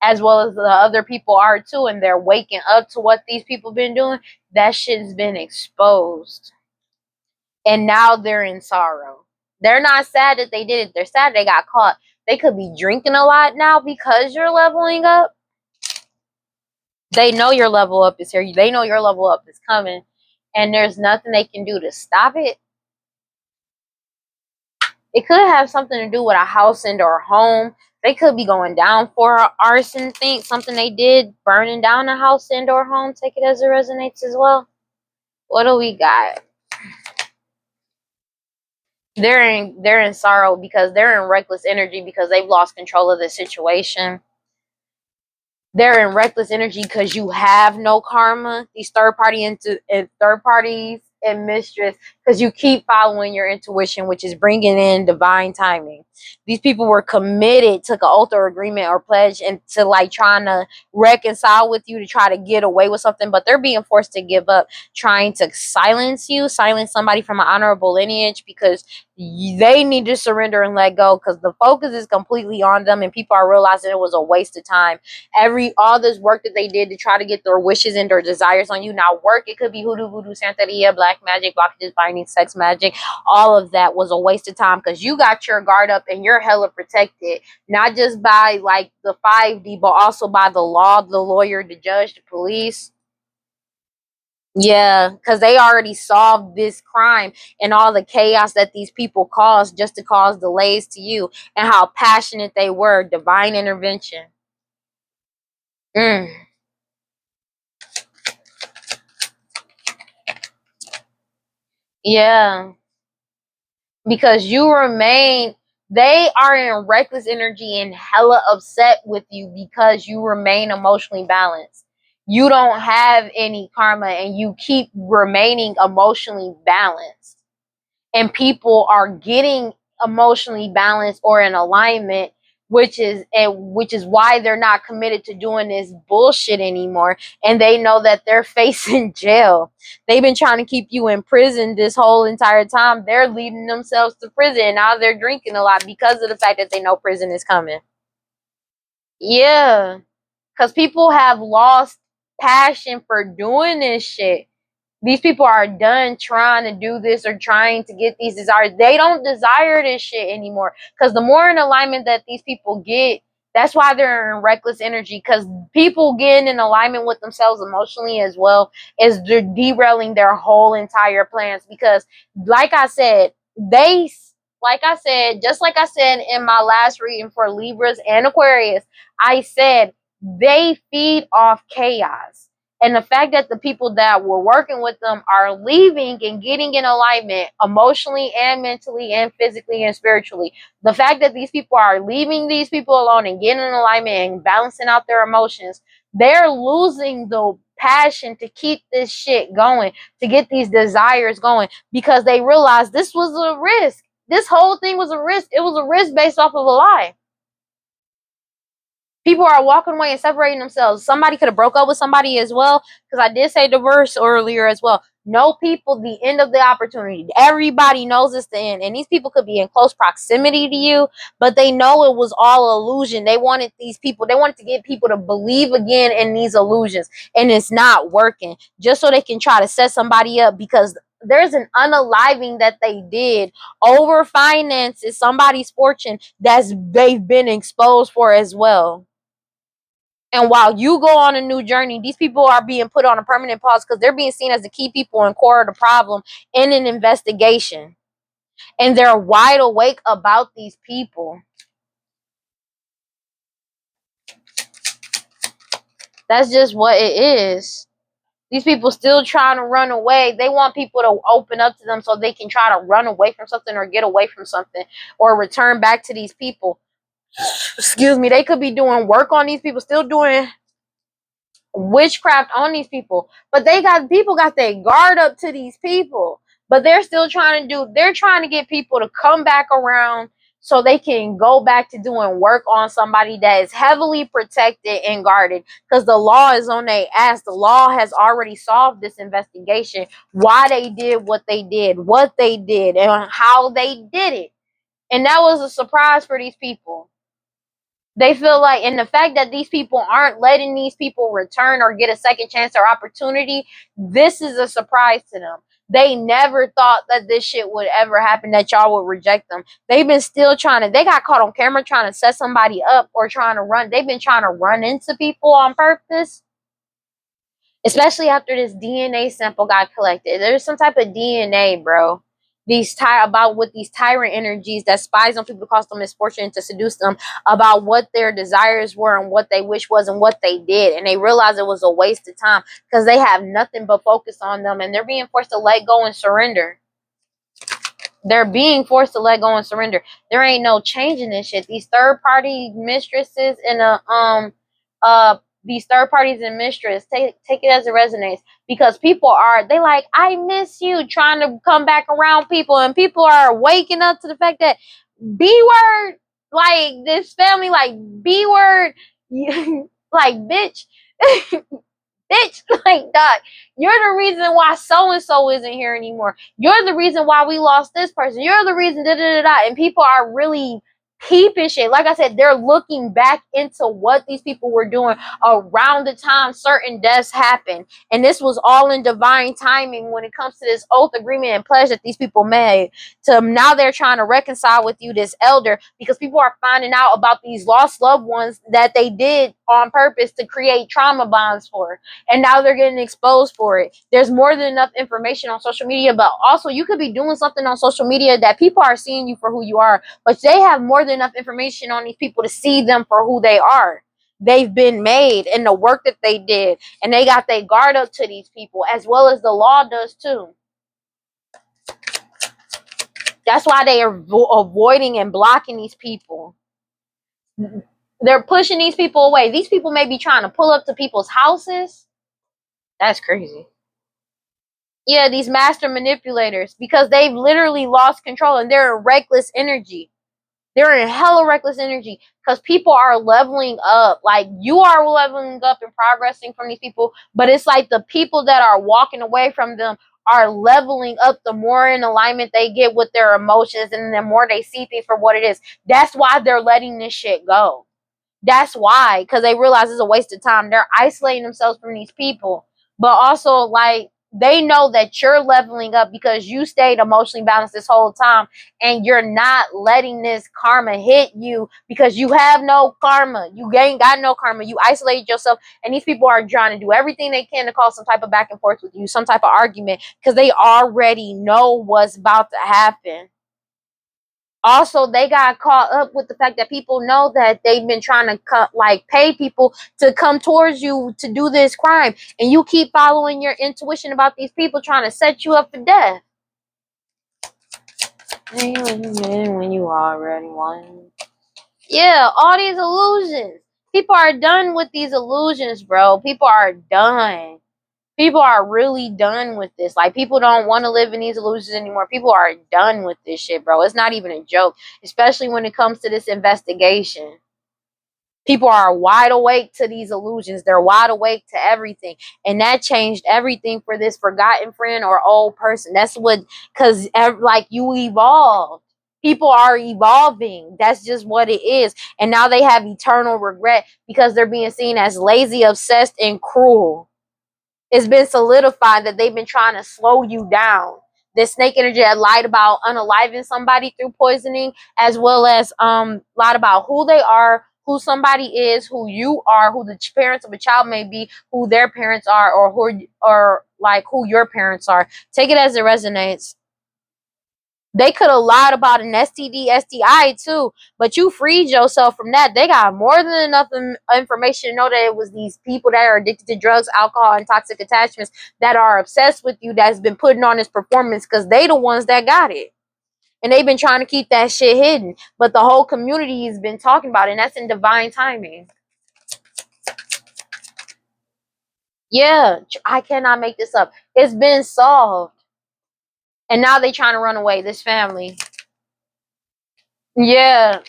as well as the other people are too, and they're waking up to what these people been doing, that shit's been exposed. And now they're in sorrow. They're not sad that they did it. They're sad they got caught. They could be drinking a lot now because you're leveling up. They know your level up is here. They know your level up is coming. And there's nothing they can do to stop it. It could have something to do with a house and or a home. They could be going down for an arson thing, something they did, burning down a house and or home. Take it as it resonates as well. What do we got? They're in sorrow because they're in reckless energy because they've lost control of the situation. They're in reckless energy because you have no karma. These third parties and mistress, because you keep following your intuition, which is bringing in divine timing. These people were committed, took an oath or agreement or pledge, and to, like, trying to reconcile with you to try to get away with something, but they're being forced to give up, trying to silence somebody from an honorable lineage, because they need to surrender and let go, because the focus is completely on them, and people are realizing it was a waste of time. All this work that they did to try to get their wishes and their desires on you. Now, work, it could be hoodoo, voodoo, santeria, black magic, blockages, binding, sex magic. All of that was a waste of time because you got your guard up and you're hella protected, not just by, like, the 5D, but also by the law, the lawyer, the judge, the police. Yeah, because they already solved this crime and all the chaos that these people caused just to cause delays to you, and how passionate they were. Divine intervention. Mm. Yeah, because they are in reckless energy and hella upset with you because you remain emotionally balanced. You don't have any karma and you keep remaining emotionally balanced. and people are getting emotionally balanced or in alignment, which is why they're not committed to doing this bullshit anymore. And they know that they're facing jail. They've been trying to keep you in prison this whole entire time. They're leading themselves to prison. Now they're drinking a lot because of the fact that they know prison is coming. Yeah, because people have lost passion for doing this shit. These people are done trying to do this or trying to get these desires. They don't desire this shit anymore. Because the more in alignment that these people get, that's why they're in reckless energy. Because people getting in alignment with themselves emotionally as well is they're derailing their whole entire plans. Because, like I said, just like I said in my last reading for Libras and Aquarius, I said they feed off chaos. And the fact that the people that were working with them are leaving and getting in alignment emotionally and mentally and physically and spiritually. The fact that these people are leaving these people alone and getting in alignment and balancing out their emotions, they're losing the passion to keep this shit going, to get these desires going, because they realized this was a risk. This whole thing was a risk. It was a risk based off of a lie. People are walking away and separating themselves. Somebody could have broke up with somebody as well, because I did say divorce earlier as well. Know people the end of the opportunity. Everybody knows it's the end, and these people could be in close proximity to you, but they know it was all illusion. They wanted to get people to believe again in these illusions, and it's not working, just so they can try to set somebody up, because there's an unaliving that they did over finances, somebody's fortune, they've been exposed for as well. And while you go on a new journey, these people are being put on a permanent pause because they're being seen as the key people and core of the problem in an investigation. And they're wide awake about these people. That's just what it is. These people still trying to run away. They want people to open up to them so they can try to run away from something or get away from something or return back to these people. Excuse me. They could be doing work on these people, still doing witchcraft on these people, but people got their guard up to these people, but they're trying to get people to come back around so they can go back to doing work on somebody that is heavily protected and guarded, because the law is on their ass. The law has already solved this investigation, why they did what they did, and how they did it. And that was a surprise for these people. They feel like, and the fact that these people aren't letting these people return or get a second chance or opportunity, this is a surprise to them. They never thought that this shit would ever happen, that y'all would reject them. They've been still they got caught on camera trying to set somebody up or trying to run. They've been trying to run into people on purpose, especially after this DNA sample got collected. There's some type of DNA, bro. About what these tyrant energies that spies on people to cause them misfortune, to seduce them, about what their desires were and what they wish was and what they did, and they realize it was a waste of time because they have nothing but focus on them, and they're being forced to let go and surrender. They're being forced to let go and surrender. There ain't no changing this shit. These third party mistresses and these third parties and mistress, take it as it resonates, because they like, I miss you, trying to come back around people, and people are waking up to the fact that B word, like this family, like B word, like bitch. Bitch, like, dog, you're the reason why so and so isn't here anymore. You're the reason why we lost this person. You're the reason, da da da da. And people are really peeping shit. Like I said, they're looking back into what these people were doing around the time certain deaths happened. And this was all in divine timing when it comes to this oath, agreement, and pledge that these people made. To now they're trying to reconcile with you, this elder, because people are finding out about these lost loved ones that they did on purpose to create trauma bonds for, and now they're getting exposed for it. There's more than enough information on social media, but also you could be doing something on social media that people are seeing you for who you are, but they have more than enough information on these people to see them for who they are. They've been made in the work that they did, and they got their guard up to these people, as well as the law does too. That's why they are avoiding and blocking these people. They're pushing these people away. These people may be trying to pull up to people's houses. That's crazy. Yeah, these master manipulators, because they've literally lost control and they're in reckless energy. They're in hella reckless energy because people are leveling up. Like, you are leveling up and progressing from these people, but it's like the people that are walking away from them are leveling up. The more in alignment they get with their emotions and the more they see things for what it is. That's why they're letting this shit go. That's why, because they realize it's a waste of time. They're isolating themselves from these people, but also like they know that you're leveling up because you stayed emotionally balanced this whole time, and you're not letting this karma hit you because you have no karma. You ain't got no karma. You isolated yourself, and these people are trying to do everything they can to cause some type of back and forth with you, some type of argument, because they already know what's about to happen. Also, they got caught up with the fact that people know that they've been trying to pay people to come towards you to do this crime, and you keep following your intuition about these people trying to set you up for death. When you already won. Yeah, all these illusions. People are done with these illusions, bro. People are done. People are really done with this. Like, people don't want to live in these illusions anymore. People are done with this shit, bro. It's not even a joke, especially when it comes to this investigation. People are wide awake to these illusions. They're wide awake to everything. And that changed everything for this forgotten friend or old person. That's what, because like, you evolved. People are evolving. That's just what it is. And now they have eternal regret because they're being seen as lazy, obsessed, and cruel. It's been solidified that they've been trying to slow you down. This snake energy had lied about unaliving somebody through poisoning, as well as lied about who they are, who somebody is, who you are, who the parents of a child may be, who their parents are, or like who your parents are. Take it as it resonates. They could have lied about an STD, STI too, but you freed yourself from that. They got more than enough information to know that it was these people that are addicted to drugs, alcohol, and toxic attachments that are obsessed with you, that's been putting on this performance, because they the ones that got it. And they've been trying to keep that shit hidden. But the whole community has been talking about it, and that's in divine timing. Yeah, I cannot make this up. It's been solved. And now they trying to run away, this family. Yeah,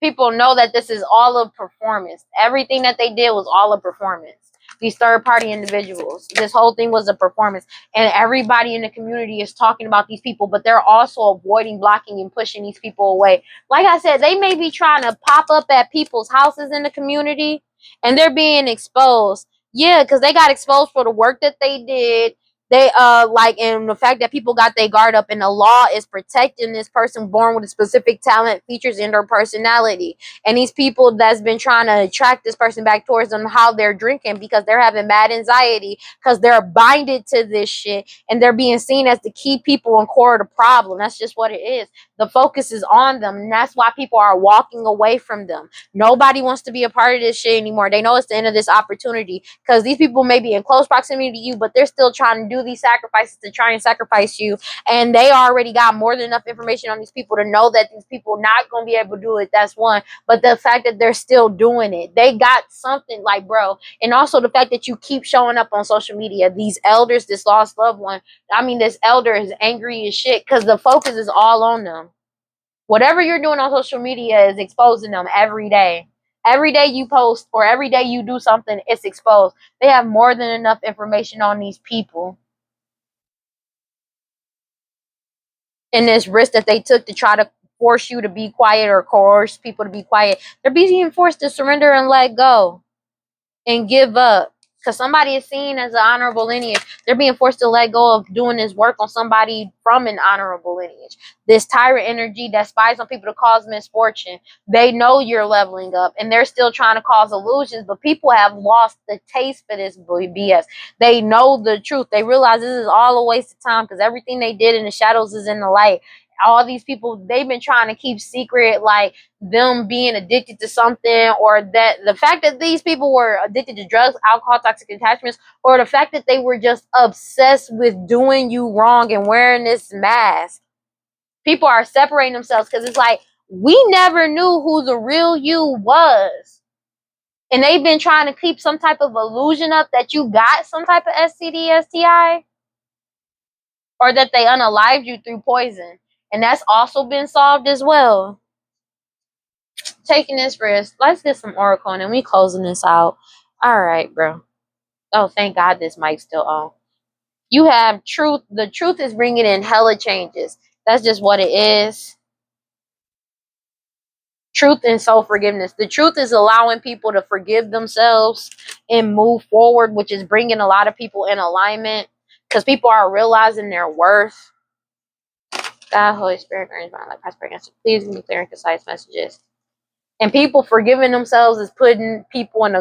people know that this is all a performance. Everything that they did was all a performance. These third party individuals, this whole thing was a performance. And everybody in the community is talking about these people, but they're also avoiding, blocking, and pushing these people away. Like I said, they may be trying to pop up at people's houses in the community, and they're being exposed. Yeah, because they got exposed for the work that they did. They like, and the fact that people got their guard up, and the law is protecting this person born with a specific talent, features, and or personality. And these people that's been trying to attract this person back towards them, how they're drinking, because they're having bad anxiety, because they're binded to this shit, and they're being seen as the key people and core of the problem. That's just what it is. The focus is on them, and that's why people are walking away from them. Nobody wants to be a part of this shit anymore. They know it's the end of this opportunity, because these people may be in close proximity to you, but they're still trying to do these sacrifices to try and sacrifice you. And they already got more than enough information on these people to know that these people not going to be able to do it. That's one. But the fact that they're still doing it, they got something, like, bro. And also the fact that you keep showing up on social media. These elders, this lost loved one, I mean, this elder is angry as shit because the focus is all on them. Whatever you're doing on social media is exposing them every day. Every day you post or every day you do something, it's exposed. They have more than enough information on these people. And this risk that they took to try to force you to be quiet or coerce people to be quiet, they're being forced to surrender and let go and give up. Because somebody is seen as an honorable lineage. They're being forced to let go of doing this work on somebody from an honorable lineage. This tyrant energy that spies on people to cause misfortune. They know you're leveling up, and they're still trying to cause illusions, but people have lost the taste for this BS. They know the truth. They realize this is all a waste of time, because everything they did in the shadows is in the light. All these people, they've been trying to keep secret, like, them being addicted to something, or that the fact that these people were addicted to drugs, alcohol, toxic attachments, or the fact that they were just obsessed with doing you wrong and wearing this mask. People are separating themselves because it's like, we never knew who the real you was. And they've been trying to keep some type of illusion up that you got some type of STD, STI. or that they unalived you through poison. And that's also been solved as well. Taking this risk. Let's get some Oracle and we closing this out. All right, bro. Oh, thank God this mic's still on. You have truth. The truth is bringing in hella changes. That's just what it is. Truth and self-forgiveness. The truth is allowing people to forgive themselves and move forward, which is bringing a lot of people in alignment because people are realizing their worth. God, Holy Spirit, grant my life, prosper, answer. Please give me clear and concise messages. And people forgiving themselves is putting people in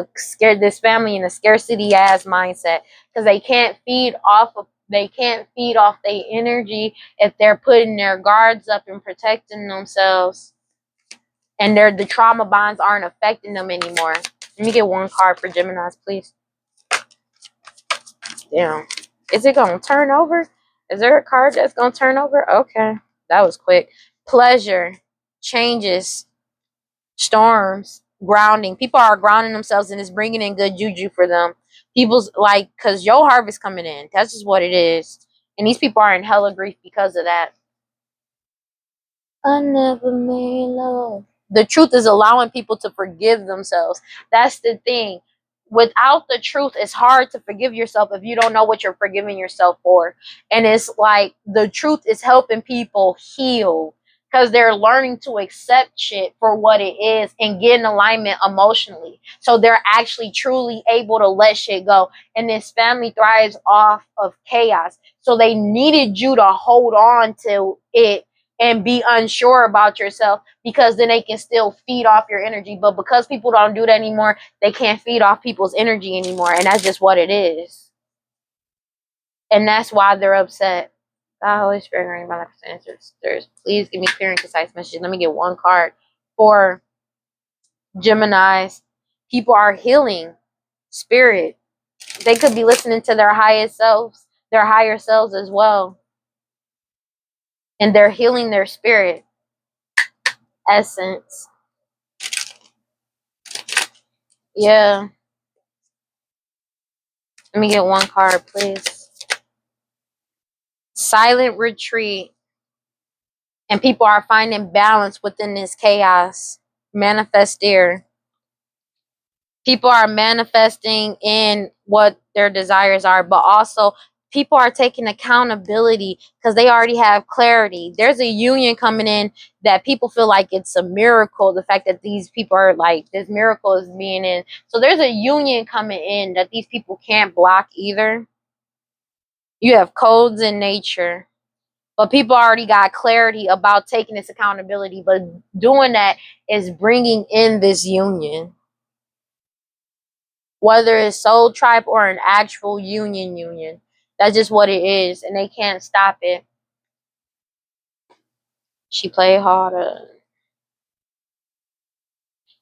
this family in a scarcity ass mindset because they can't feed off their energy if they're putting their guards up and protecting themselves, and the trauma bonds aren't affecting them anymore. Let me get one card for Geminis, please. Damn. Is it gonna turn over? Is there a card that's gonna turn over? Okay. That was quick. Pleasure, changes, storms, grounding. People are grounding themselves and it's bringing in good juju for them. People's like, because your harvest coming in. That's just what it is. And these people are in hella grief because of that. I never made love. The truth is allowing people to forgive themselves. That's the thing. Without the truth, it's hard to forgive yourself if you don't know what you're forgiving yourself for. And it's like the truth is helping people heal because they're learning to accept shit for what it is and get in alignment emotionally. So they're actually truly able to let shit go. And this family thrives off of chaos. So they needed you to hold on to it and be unsure about yourself because then they can still feed off your energy. But because people don't do that anymore, they can't feed off people's energy anymore. And that's just what it is. And that's why they're upset. God, Holy Spirit, grant my life answers. Please give me clear and concise messages. Let me get one card for Geminis. People are healing spirit. They could be listening to their highest selves, their higher selves as well. And they're healing their spirit essence. Yeah. Let me get one card, please. Silent retreat. And people are finding balance within this chaos. Manifestir. People are manifesting in what their desires are, but also people are taking accountability because they already have clarity. There's a union coming in that people feel like it's a miracle. The fact that these people are like, this miracle is being in. So there's a union coming in that these people can't block either. You have codes in nature. But people already got clarity about taking this accountability. But doing that is bringing in this union. Whether it's soul tribe or an actual union. That's just what it is. And they can't stop it. She played harder.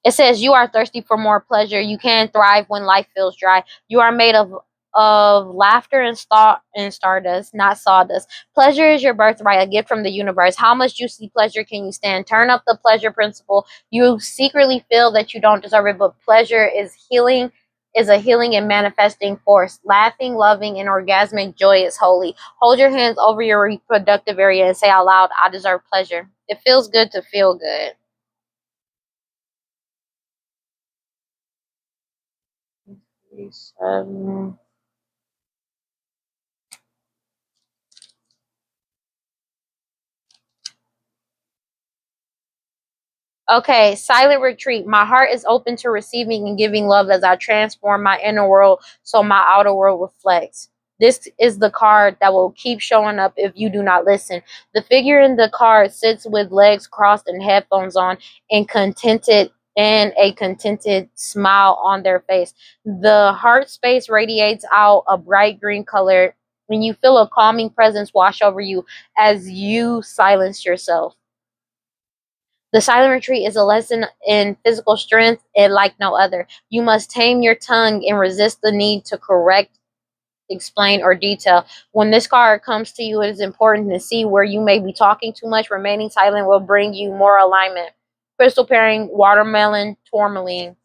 It says you are thirsty for more pleasure. You can thrive when life feels dry. You are made of laughter and stardust, not sawdust. Pleasure is your birthright, a gift from the universe. How much juicy pleasure can you stand? Turn up the pleasure principle. You secretly feel that you don't deserve it, but pleasure is healing, is a healing and manifesting force. Laughing, loving, and orgasmic joy is holy. Hold your hands over your reproductive area and say out loud, I deserve pleasure. It feels good to feel good. Okay, silent retreat. My heart is open to receiving and giving love as I transform my inner world so my outer world reflects. This is the card that will keep showing up if you do not listen. The figure in the card sits with legs crossed and headphones on and a contented smile on their face. The heart space radiates out a bright green color when you feel a calming presence wash over you as you silence yourself. The silent retreat is a lesson in physical strength and like no other. You must tame your tongue and resist the need to correct, explain, or detail. When this card comes to you, it is important to see where you may be talking too much. Remaining silent will bring you more alignment. Crystal pairing, watermelon, tourmaline.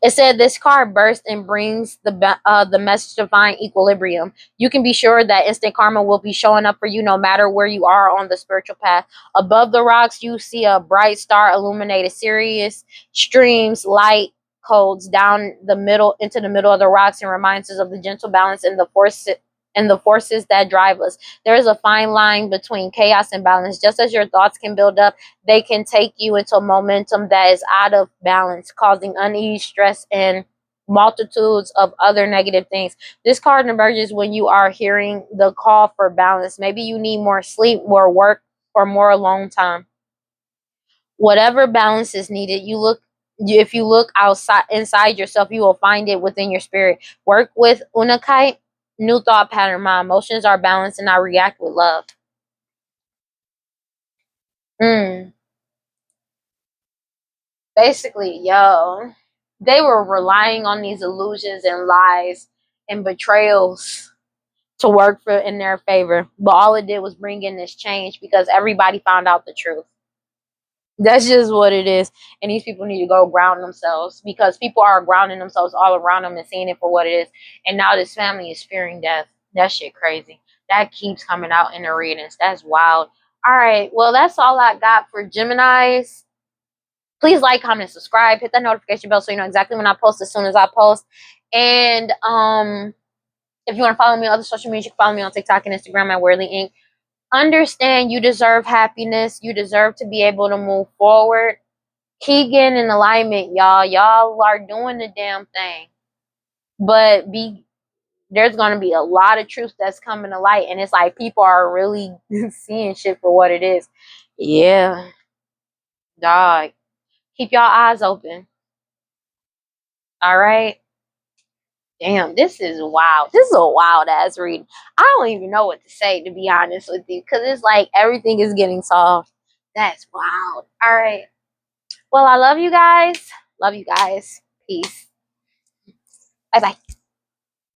It said this card bursts and brings the message to find equilibrium. You can be sure that instant karma will be showing up for you no matter where you are on the spiritual path. Above the rocks, you see a bright star illuminated Sirius streams light codes down the middle into the middle of the rocks and reminds us of the gentle balance and the forces that drive us. There is a fine line between chaos and balance. Just as your thoughts can build up, they can take you into momentum that is out of balance, causing unease, stress, and multitudes of other negative things. This card emerges when you are hearing the call for balance. Maybe you need more sleep, more work, or more alone time. Whatever balance is needed, if you look outside inside yourself, you will find it within your spirit. Work with Unakai, new thought pattern. My emotions are balanced and I react with love. Mm. Basically, yo, they were relying on these illusions and lies and betrayals to work for in their favor. But all it did was bring in this change because everybody found out the truth. That's just what it is. And these people need to go ground themselves because people are grounding themselves all around them and seeing it for what it is. And now this family is fearing death. That shit crazy. That keeps coming out in the readings. That's wild. All right. Well, that's all I got for Geminis. Please like, comment, and subscribe. Hit that notification bell so you know exactly when I post as soon as I post. And if you want to follow me on other social media, you can follow me on TikTok and Instagram at WeirdLee Inc. Understand you deserve happiness. You deserve to be able to move forward. Keep getting in alignment, y'all. Y'all are doing the damn thing. But there's gonna be a lot of truth that's coming to light, and it's like people are really seeing shit for what it is. Yeah, dog. Keep y'all eyes open. All right. Damn, this is wild. This is a wild ass read. I don't even know what to say, to be honest with you, because it's like everything is getting solved. That's wild. All right. Well, I love you guys. Love you guys. Peace. Bye bye.